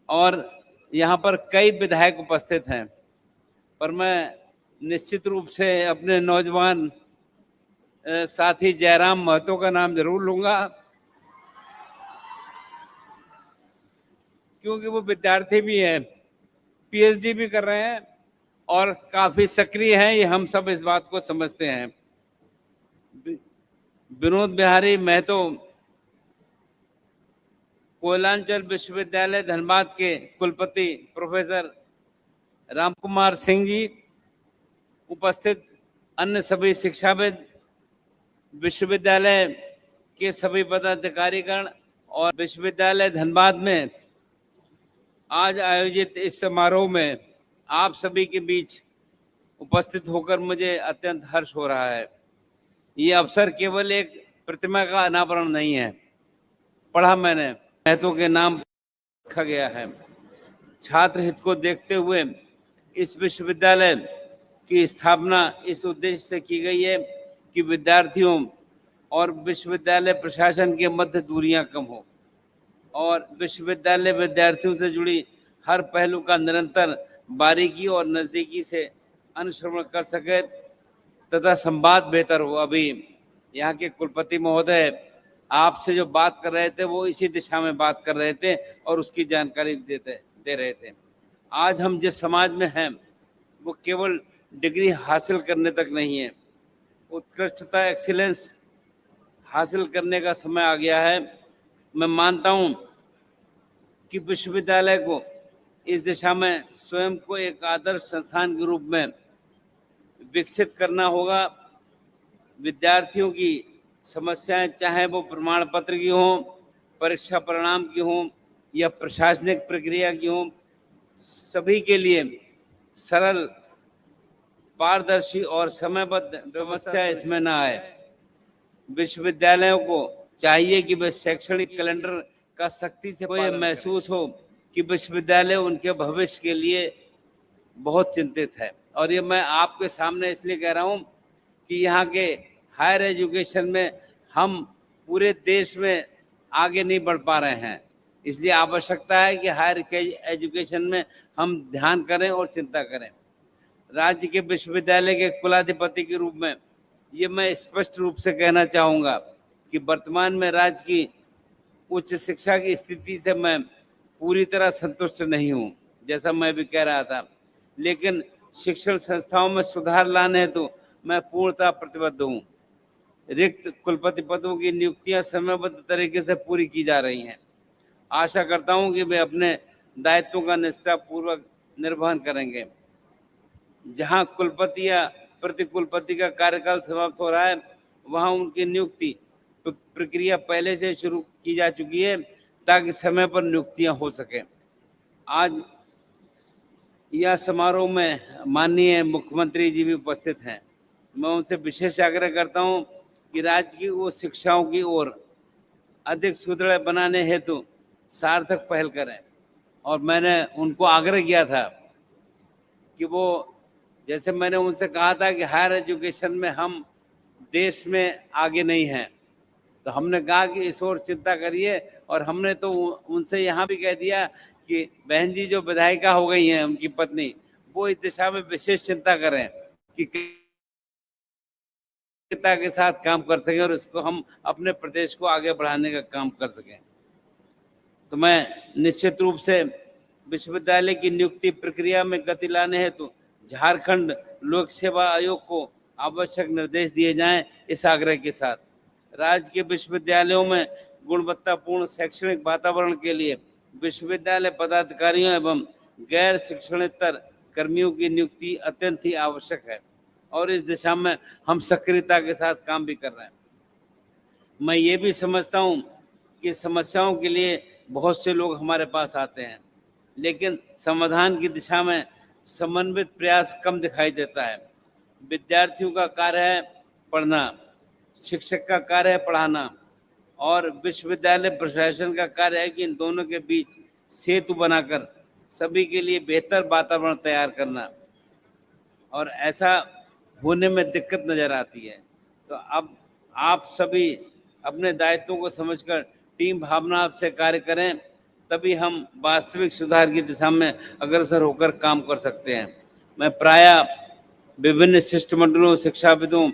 और यहाँ पर कई विधायक उपस्थित हैं, पर मैं निश्चित रूप से अपने नौजवान साथी जयराम महतो का नाम जरूर लूंगा, क्योंकि वो विद्यार्थी भी हैं, पीएचडी भी कर रहे हैं और काफी सक्रिय हैं। ये हम सब इस बात को समझते हैं। विनोद बिहारी महतो कोयलांचल विश्वविद्यालय धनबाद के कुलपति प्रोफेसर रामकुमार सिंह जी, उपस्थित अन्य सभी शिक्षाविद, विश्वविद्यालय के सभी पदाधिकारीगण और विश्वविद्यालय धनबाद में आज आयोजित इस समारोह में आप सभी के बीच उपस्थित होकर मुझे अत्यंत हर्ष हो रहा है। ये अवसर केवल एक प्रतिमा का अनावरण नहीं है, पढ़ा मैंने, महतो के नाम रखा गया है। छात्र हित को देखते हुए इस विश्वविद्यालय की स्थापना इस उद्देश्य से की गई है कि विद्यार्थियों और विश्वविद्यालय प्रशासन के मध्य दूरियां कम हो और विश्वविद्यालय विद्यार्थियों से जुड़ी हर पहलू का निरंतर बारीकी और नजदीकी से अनुश्रवण कर सके तथा संवाद बेहतर हो। अभी यहाँ के कुलपति महोदय आपसे जो बात कर रहे थे वो इसी दिशा में बात कर रहे थे और उसकी जानकारी दे रहे थे। आज हम जिस समाज में हैं वो केवल डिग्री हासिल करने तक नहीं है, उत्कृष्टता, एक्सीलेंस हासिल करने का समय आ गया है। मैं मानता हूं कि विश्वविद्यालय को इस दिशा में स्वयं को एक आदर्श संस्थान के रूप में विकसित करना होगा। विद्यार्थियों की समस्याएं, चाहे वो प्रमाण पत्र की हों, परीक्षा परिणाम की हों या प्रशासनिक प्रक्रिया की हों, सभी के लिए सरल, पारदर्शी और समयबद्ध समस्या इसमें ना आए। विश्वविद्यालयों को चाहिए कि वे शैक्षणिक कैलेंडर का सख्ती से ये महसूस हो कि विश्वविद्यालय उनके भविष्य के लिए बहुत चिंतित है। और ये मैं आपके सामने इसलिए कह रहा हूँ कि यहाँ के हायर एजुकेशन में हम पूरे देश में आगे नहीं बढ़ पा रहे हैं, इसलिए आवश्यकता है कि हायर एजुकेशन में हम ध्यान करें और चिंता करें। राज्य के विश्वविद्यालय के कुलाधिपति के रूप में ये मैं स्पष्ट रूप से कहना चाहूँगा कि वर्तमान में राज्य की उच्च शिक्षा की स्थिति से मैं पूरी तरह संतुष्ट नहीं हूँ, जैसा मैं भी कह रहा था, लेकिन शिक्षण संस्थाओं में सुधार लाने हेतु तो मैं पूर्णतः प्रतिबद्ध हूँ। रिक्त कुलपति पदों की नियुक्तियां समयबद्ध तरीके से पूरी की जा रही हैं। आशा करता हूँ कि वे अपने दायित्वों का निष्ठापूर्वक निर्वहन करेंगे। जहाँ कुलपति या प्रतिकुलपति का कार्यकाल समाप्त हो रहा है, वहाँ उनकी नियुक्ति प्रक्रिया पहले से शुरू की जा चुकी है ताकि समय पर नियुक्तियां हो सके। आज यह समारोह में माननीय मुख्यमंत्री जी भी उपस्थित हैं। मैं उनसे विशेष आग्रह करता हूं कि राज्य की वो शिक्षाओं की ओर अधिक सुदृढ़ बनाने हेतु सार्थक पहल करें। और मैंने उनको आग्रह किया था कि वो, जैसे मैंने उनसे कहा था कि हायर एजुकेशन में हम देश में आगे नहीं हैं, तो हमने कहा कि इस ओर चिंता करिए। और हमने तो उनसे यहाँ भी कह दिया कि बहन जी जो विधायिका हो गई हैं, उनकी पत्नी, वो इस दिशा में विशेष चिंता करें कि के साथ काम कर सकें और इसको हम अपने प्रदेश को आगे बढ़ाने का काम कर सकें। तो मैं निश्चित रूप से विश्वविद्यालय की नियुक्ति प्रक्रिया में गति लाने हेतु तो झारखंड लोक सेवा आयोग को आवश्यक निर्देश दिए जाएं। इस आग्रह के साथ राज्य के विश्वविद्यालयों में गुणवत्तापूर्ण शैक्षणिक वातावरण के लिए विश्वविद्यालय पदाधिकारियों एवं गैर शिक्षणेतर कर्मियों की नियुक्ति अत्यंत ही आवश्यक है और इस दिशा में हम सक्रियता के साथ काम भी कर रहे हैं। मैं ये भी समझता हूँ कि समस्याओं के लिए बहुत से लोग हमारे पास आते हैं, लेकिन समाधान की दिशा में समन्वित प्रयास कम दिखाई देता है। विद्यार्थियों का कार्य है पढ़ना, शिक्षक का कार्य है पढ़ाना और विश्वविद्यालय प्रशासन का कार्य है कि इन दोनों के बीच सेतु बनाकर सभी के लिए बेहतर वातावरण तैयार करना। और ऐसा होने में दिक्कत नजर आती है। तो अब आप सभी अपने दायित्वों को समझकर टीम भावना से कार्य करें तभी हम वास्तविक सुधार की दिशा में अग्रसर होकर काम कर सकते हैं। मैं प्रायः विभिन्न शिष्टमंडलों, शिक्षाविदों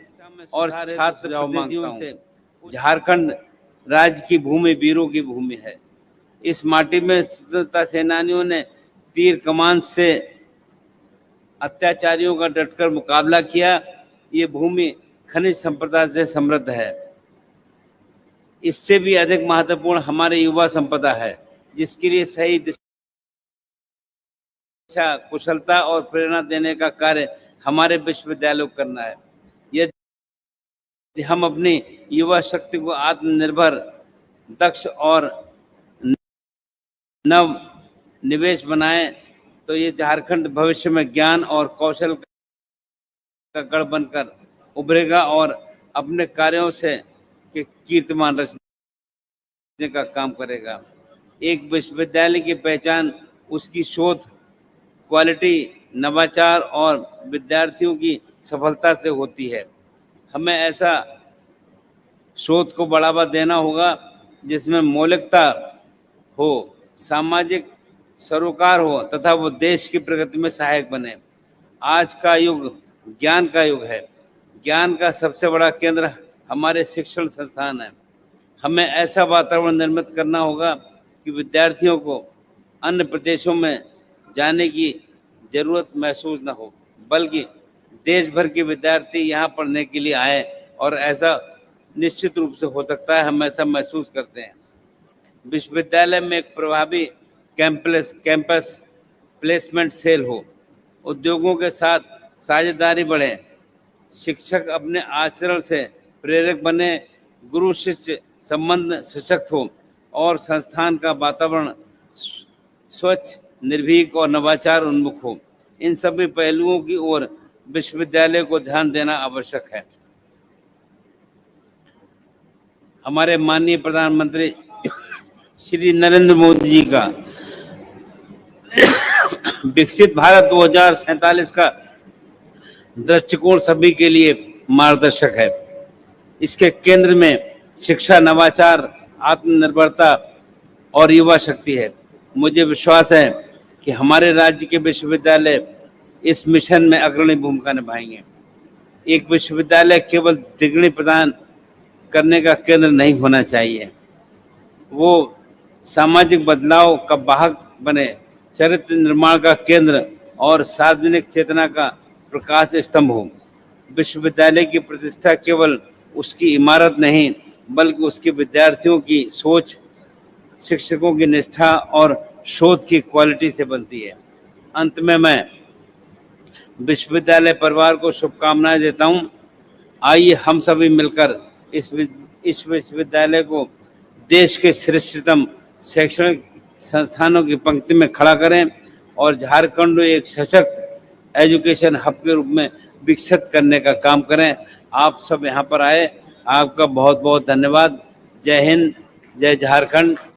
और छात्र प्रतिनिधियों से झारखंड राज्य की भूमि वीरों की भूमि है। इस माटी में स्वतंत्रता सेनानियों ने तीर कमान से अत्याचारियों का डटकर मुकाबला किया। ये भूमि खनिज संपदा से समृद्ध है। इससे भी अधिक महत्वपूर्ण हमारे युवा संपदा है, जिसके लिए सही दिशा, कुशलता और प्रेरणा देने का कार्य हमारे विश्वविद्यालयों को करना है। यदि हम अपनी युवा शक्ति को आत्मनिर्भर, दक्ष और नव निवेश बनाएं तो ये झारखंड भविष्य में ज्ञान और कौशल का गढ़ बनकर उभरेगा और अपने कार्यों से कीर्तिमान रचने का काम करेगा। एक विश्वविद्यालय की पहचान उसकी शोध, क्वालिटी, नवाचार और विद्यार्थियों की सफलता से होती है। हमें ऐसा शोध को बढ़ावा देना होगा जिसमें मौलिकता हो, सामाजिक सरोकार हो तथा वो देश की प्रगति में सहायक बने। आज का युग ज्ञान का युग है। ज्ञान का सबसे बड़ा केंद्र हमारे शिक्षण संस्थान है। हमें ऐसा वातावरण निर्मित करना होगा कि विद्यार्थियों को अन्य प्रदेशों में जाने की जरूरत महसूस न हो, बल्कि देश भर के विद्यार्थी यहाँ पढ़ने के लिए आए, और ऐसा निश्चित रूप से हो सकता है। हम ऐसा महसूस करते हैं। विश्वविद्यालय में एक प्रभावी कैंपस प्लेसमेंट सेल हो, उद्योगों के साथ साझेदारी बढ़े, शिक्षक अपने आचरण से प्रेरक बने, गुरु शिष्य संबंध सशक्त हो और संस्थान का वातावरण स्वच्छ, निर्भीक और नवाचार उन्मुख हो। इन सभी पहलुओं की ओर विश्वविद्यालय को ध्यान देना आवश्यक है। हमारे माननीय प्रधानमंत्री श्री नरेंद्र मोदी जी का विकसित भारत 2047 का दृष्टिकोण सभी के लिए मार्गदर्शक है। इसके केंद्र में शिक्षा, नवाचार, आत्मनिर्भरता और युवा शक्ति है। मुझे विश्वास है कि हमारे राज्य के विश्वविद्यालय इस मिशन में अग्रणी भूमिका निभाएंगे। एक विश्वविद्यालय केवल डिग्री प्रदान करने का केंद्र नहीं होना चाहिए, वो सामाजिक बदलाव का वाहक बने, चरित्र निर्माण का केंद्र और सार्वजनिक चेतना का प्रकाश स्तंभ हो। विश्वविद्यालय की प्रतिष्ठा केवल उसकी इमारत नहीं, बल्कि उसके विद्यार्थियों की सोच, शिक्षकों की निष्ठा और शोध की क्वालिटी से बनती है। अंत में मैं विश्वविद्यालय परिवार को शुभकामनाएं देता हूं। आइए हम सभी मिलकर इस विश्वविद्यालय को देश के श्रेष्ठतम शैक्षणिक संस्थानों की पंक्ति में खड़ा करें और झारखंड को एक सशक्त एजुकेशन हब के रूप में विकसित करने का काम करें। आप सब यहाँ पर आए, आपका बहुत बहुत धन्यवाद। जय हिंद, जय झारखंड।